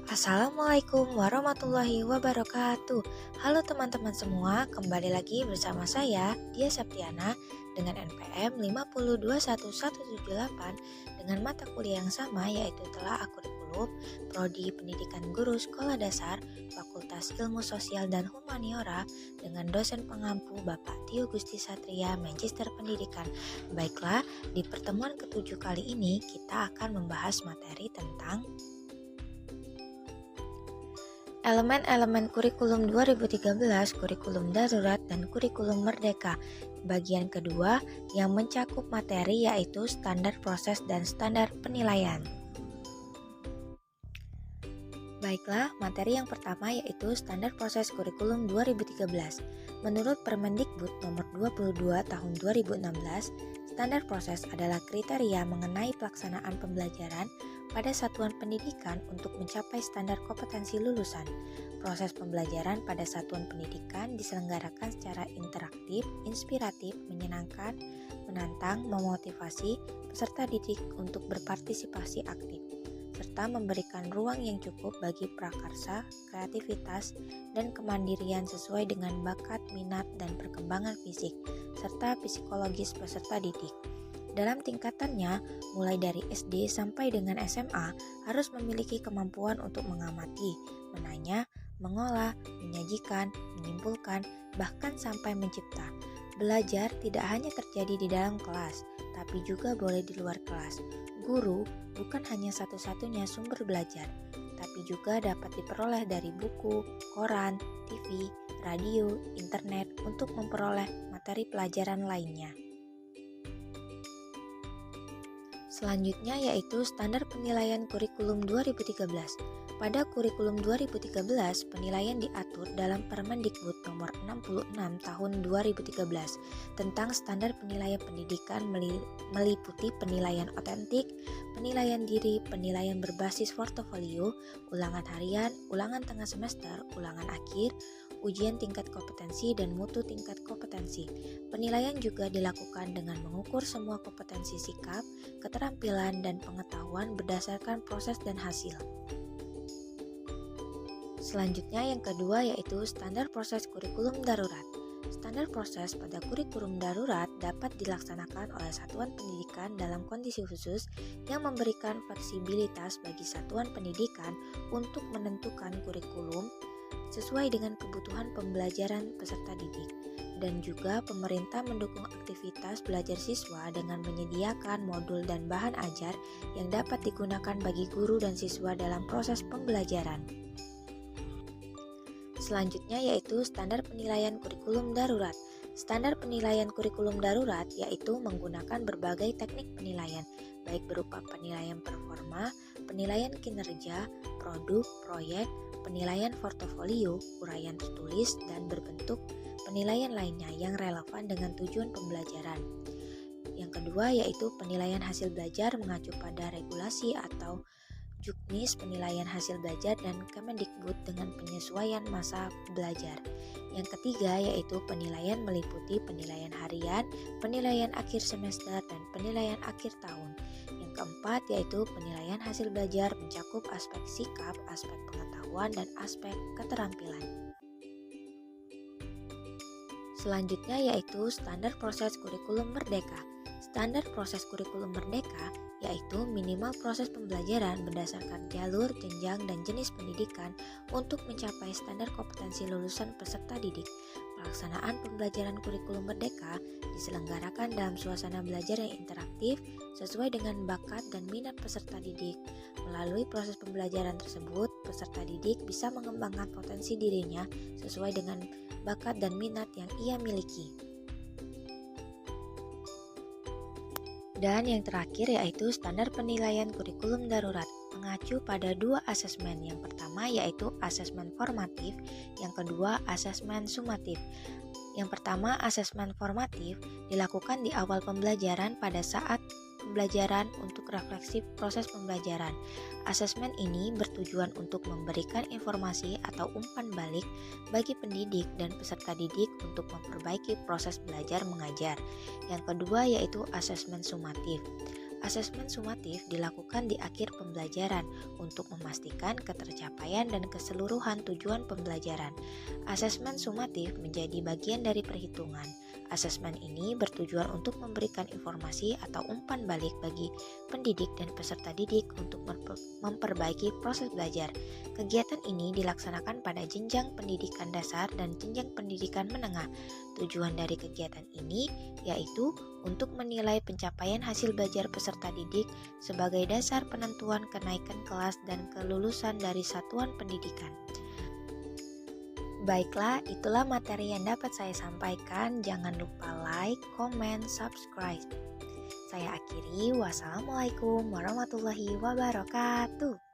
Assalamualaikum warahmatullahi wabarakatuh. Halo teman-teman semua, kembali lagi bersama saya Dia Septiana dengan NPM 5021178 dengan mata kuliah yang sama yaitu Telaah Kurikulum Prodi Pendidikan Guru Sekolah Dasar Fakultas Ilmu Sosial dan Humaniora dengan dosen pengampu Bapak Tio Gusti Satria Magister Pendidikan. Baiklah, di pertemuan ketujuh kali ini kita akan membahas materi tentang elemen-elemen kurikulum 2013, kurikulum darurat, dan kurikulum merdeka. Bagian kedua yang mencakup materi yaitu standar proses dan standar penilaian. Baiklah, materi yang pertama yaitu standar proses kurikulum 2013. Menurut Permendikbud nomor 22 tahun 2016, standar proses adalah kriteria mengenai pelaksanaan pembelajaran pada satuan pendidikan untuk mencapai standar kompetensi lulusan. Proses pembelajaran pada satuan pendidikan diselenggarakan secara interaktif, inspiratif, menyenangkan, menantang, memotivasi peserta didik untuk berpartisipasi aktif, serta memberikan ruang yang cukup bagi prakarsa, kreativitas, dan kemandirian sesuai dengan bakat, minat, dan perkembangan fisik, serta psikologis peserta didik. Dalam tingkatannya, mulai dari SD sampai dengan SMA, harus memiliki kemampuan untuk mengamati, menanya, mengolah, menyajikan, menyimpulkan, bahkan sampai mencipta. Belajar tidak hanya terjadi di dalam kelas, tapi juga boleh di luar kelas. Guru bukan hanya satu-satunya sumber belajar, tapi juga dapat diperoleh dari buku, koran, TV, radio, internet untuk memperoleh materi pelajaran lainnya. Selanjutnya yaitu standar penilaian kurikulum 2013. Pada kurikulum 2013, penilaian diatur dalam Permendikbud nomor 66 tahun 2013 tentang standar penilaian pendidikan meliputi penilaian otentik, penilaian diri, penilaian berbasis portofolio, ulangan harian, ulangan tengah semester, ulangan akhir, ujian tingkat kompetensi, dan mutu tingkat kompetensi. Penilaian juga dilakukan dengan mengukur semua kompetensi sikap, keterampilan, dan pengetahuan berdasarkan proses dan hasil. Selanjutnya yang kedua yaitu standar proses kurikulum darurat. Standar proses pada kurikulum darurat dapat dilaksanakan oleh satuan pendidikan dalam kondisi khusus yang memberikan fleksibilitas bagi satuan pendidikan untuk menentukan kurikulum sesuai dengan kebutuhan pembelajaran peserta didik. Dan juga pemerintah mendukung aktivitas belajar siswa dengan menyediakan modul dan bahan ajar yang dapat digunakan bagi guru dan siswa dalam proses pembelajaran. Selanjutnya yaitu standar penilaian kurikulum darurat. Standar penilaian kurikulum darurat yaitu menggunakan berbagai teknik penilaian, baik berupa penilaian performa, penilaian kinerja, produk, proyek, penilaian portofolio, uraian tertulis, dan berbentuk penilaian lainnya yang relevan dengan tujuan pembelajaran. Yang kedua yaitu penilaian hasil belajar mengacu pada regulasi atau Juknis penilaian hasil belajar dan Kemendikbud dengan penyesuaian masa belajar. Yang ketiga yaitu penilaian meliputi penilaian harian, penilaian akhir semester, dan penilaian akhir tahun. Yang keempat yaitu penilaian hasil belajar mencakup aspek sikap, aspek pengetahuan, dan aspek keterampilan. Selanjutnya yaitu standar proses kurikulum merdeka. Standar proses kurikulum merdeka yaitu minimal proses pembelajaran berdasarkan jalur, jenjang, dan jenis pendidikan untuk mencapai standar kompetensi lulusan peserta didik. Pelaksanaan pembelajaran kurikulum merdeka diselenggarakan dalam suasana belajar yang interaktif sesuai dengan bakat dan minat peserta didik. Melalui proses pembelajaran tersebut, peserta didik bisa mengembangkan potensi dirinya sesuai dengan bakat dan minat yang ia miliki. Dan yang terakhir yaitu standar penilaian kurikulum darurat mengacu pada dua asesmen. Yang pertama yaitu asesmen formatif, yang kedua asesmen sumatif. Yang pertama asesmen formatif dilakukan di awal pembelajaran pada saat pembelajaran untuk refleksi proses pembelajaran. Asesmen ini bertujuan untuk memberikan informasi atau umpan balik bagi pendidik dan peserta didik untuk memperbaiki proses belajar mengajar. Yang kedua yaitu asesmen sumatif. Asesmen sumatif dilakukan di akhir pembelajaran untuk memastikan ketercapaian dan keseluruhan tujuan pembelajaran. Asesmen sumatif menjadi bagian dari perhitungan. Asesmen ini bertujuan untuk memberikan informasi atau umpan balik bagi pendidik dan peserta didik untuk memperbaiki proses belajar. Kegiatan ini dilaksanakan pada jenjang pendidikan dasar dan jenjang pendidikan menengah. Tujuan dari kegiatan ini yaitu untuk menilai pencapaian hasil belajar peserta didik sebagai dasar penentuan kenaikan kelas dan kelulusan dari satuan pendidikan. Baiklah, itulah materi yang dapat saya sampaikan. Jangan lupa like, comment, subscribe. Saya akhiri, wassalamualaikum warahmatullahi wabarakatuh.